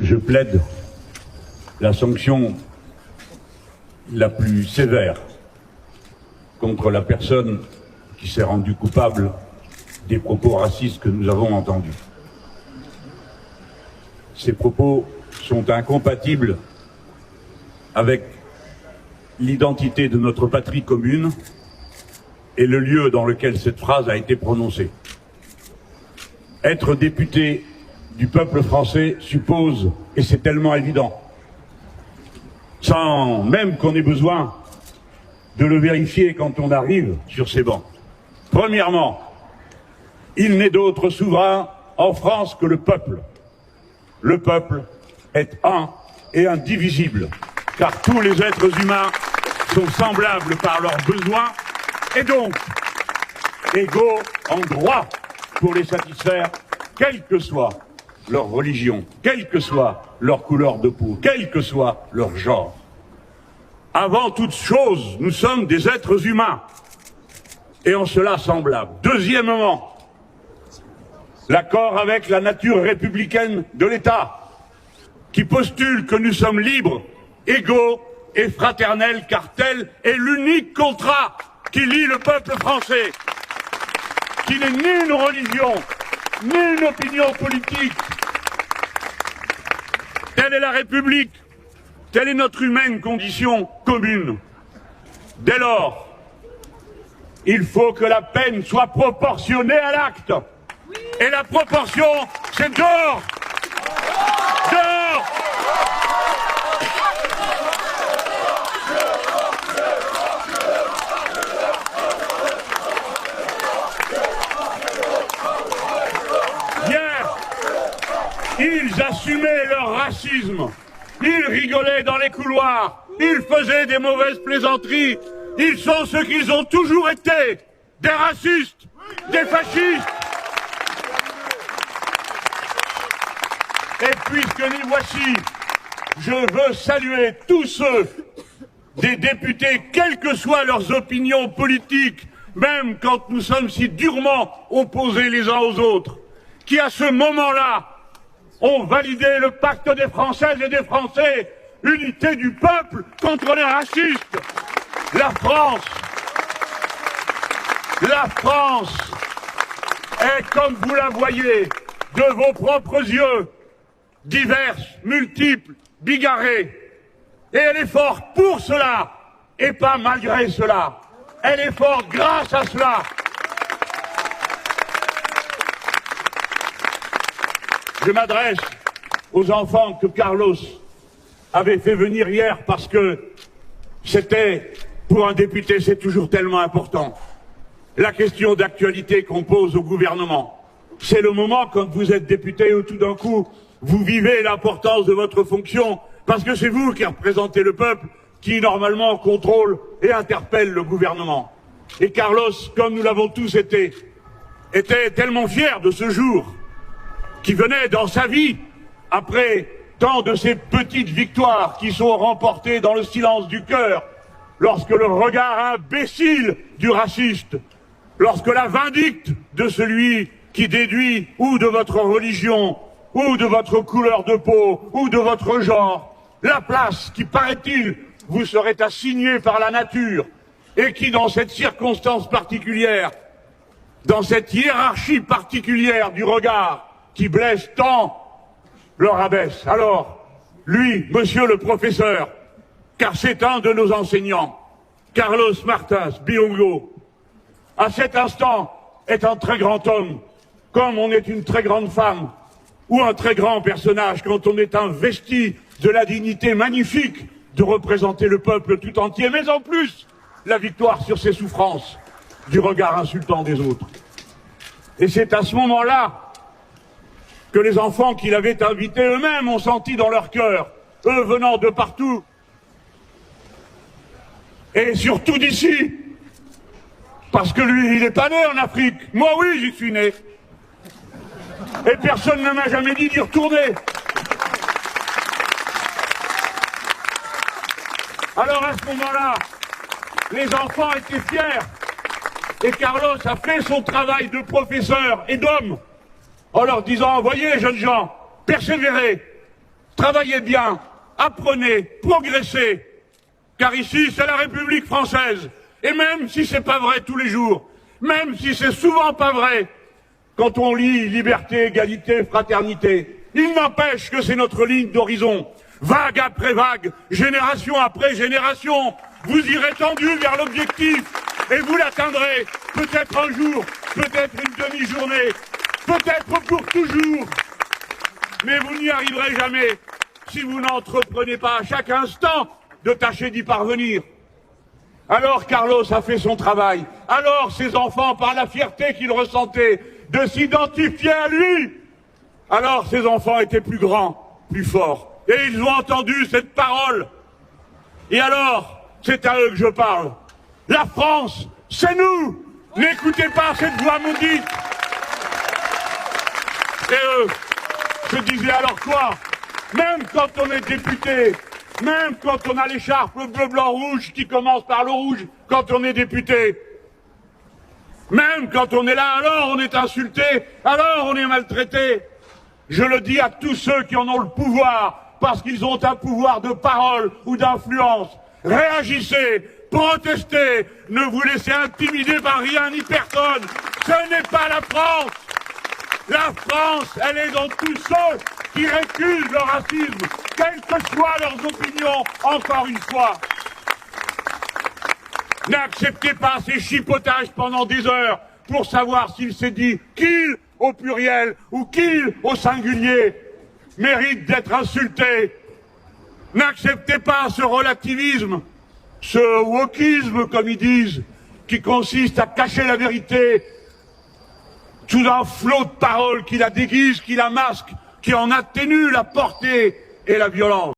je plaide la sanction la plus sévère contre la personne qui s'est rendue coupable des propos racistes que nous avons entendus. Ces propos sont incompatibles avec l'identité de notre patrie commune et le lieu dans lequel cette phrase a été prononcée. Être député du peuple français suppose, et c'est tellement évident, sans même qu'on ait besoin de le vérifier quand on arrive sur ces bancs. Premièrement, il n'est d'autre souverain en France que le peuple. Le peuple est un et indivisible, car tous les êtres humains sont semblables par leurs besoins et donc égaux en droit pour les satisfaire, quelle que soit leur religion, quelle que soit leur couleur de peau, quel que soit leur genre. Avant toute chose, nous sommes des êtres humains et en cela semblables. Deuxièmement, l'accord avec la nature républicaine de l'État, qui postule que nous sommes libres, égaux et fraternels, car tel est l'unique contrat qui lie le peuple français, qui n'est ni une religion, ni une opinion politique. Telle est la République, telle est notre humaine condition commune. Dès lors, il faut que la peine soit proportionnée à l'acte. Et la proportion, c'est dehors. Dehors. Hier, ils assumaient leur racisme. Ils rigolaient dans les couloirs. Ils faisaient des mauvaises plaisanteries. Ils sont ce qu'ils ont toujours été. Des racistes, des fascistes. Et puisque les voici, je veux saluer tous ceux des députés, quelles que soient leurs opinions politiques, même quand nous sommes si durement opposés les uns aux autres, qui à ce moment-là ont validé le pacte des Françaises et des Français, unité du peuple contre les racistes. La France est, comme vous la voyez, de vos propres yeux, diverses, multiples, bigarrées. Et elle est forte pour cela, et pas malgré cela. Elle est forte grâce à cela. Je m'adresse aux enfants que Carlos avait fait venir hier parce que c'était, pour un député, c'est toujours tellement important. La question d'actualité qu'on pose au gouvernement. C'est le moment, quand vous êtes député, où tout d'un coup, vous vivez l'importance de votre fonction, parce que c'est vous qui représentez le peuple, qui normalement contrôle et interpelle le gouvernement. Et Carlos, comme nous l'avons tous été, était tellement fier de ce jour, qui venait dans sa vie, après tant de ces petites victoires qui sont remportées dans le silence du cœur, lorsque le regard imbécile du raciste, lorsque la vindicte de celui qui déduit ou de votre religion, ou de votre couleur de peau, ou de votre genre, la place qui, paraît-il, vous serait assignée par la nature, et qui, dans cette circonstance particulière, dans cette hiérarchie particulière du regard qui blesse tant, le rabaisse. Alors, lui, monsieur le professeur, car c'est un de nos enseignants, Carlos Martins Biongo, à cet instant est un très grand homme, comme on est une très grande femme, ou un très grand personnage quand on est investi de la dignité magnifique de représenter le peuple tout entier, mais en plus, la victoire sur ses souffrances, du regard insultant des autres. Et c'est à ce moment-là que les enfants qu'il avait invités eux-mêmes ont senti dans leur cœur, eux venant de partout, et surtout d'ici, parce que lui, il n'est pas né en Afrique. Moi, oui, j'y suis né. Et personne ne m'a jamais dit d'y retourner. Alors à ce moment-là, les enfants étaient fiers. Et Carlos a fait son travail de professeur et d'homme, en leur disant, voyez, jeunes gens, persévérez. Travaillez bien, apprenez, progressez, car ici c'est la République française. Et même si c'est pas vrai tous les jours, même si c'est souvent pas vrai, quand on lit liberté, égalité, fraternité, il n'empêche que c'est notre ligne d'horizon. Vague après vague, génération après génération, vous irez tendu vers l'objectif et vous l'atteindrez, peut-être un jour, peut-être une demi-journée, peut-être pour toujours. Mais vous n'y arriverez jamais si vous n'entreprenez pas à chaque instant de tâcher d'y parvenir. Alors Carlos a fait son travail, alors ses enfants, par la fierté qu'ils ressentaient de s'identifier à lui, alors ses enfants étaient plus grands, plus forts. Et ils ont entendu cette parole. Et alors, c'est à eux que je parle. La France, c'est nous. N'écoutez pas cette voix maudite. Et eux, je disais alors quoi? Même quand on est député, même quand on a l'écharpe bleu, blanc, rouge qui commence par le rouge, quand on est député, même quand on est là, alors on est insulté, alors on est maltraité. Je le dis à tous ceux qui en ont le pouvoir, parce qu'ils ont un pouvoir de parole ou d'influence. Réagissez, protestez, ne vous laissez intimider par rien ni personne. Ce n'est pas la France. La France, elle est dans tous ceux qui récusent le racisme, quelles que soient leurs opinions, encore une fois. N'acceptez pas ces chipotages pendant des heures pour savoir s'il s'est dit qu'il au pluriel ou qu'il au singulier mérite d'être insulté. N'acceptez pas ce relativisme, ce wokisme, comme ils disent, qui consiste à cacher la vérité sous un flot de paroles qui la déguise, qui la masque, qui en atténue la portée et la violence.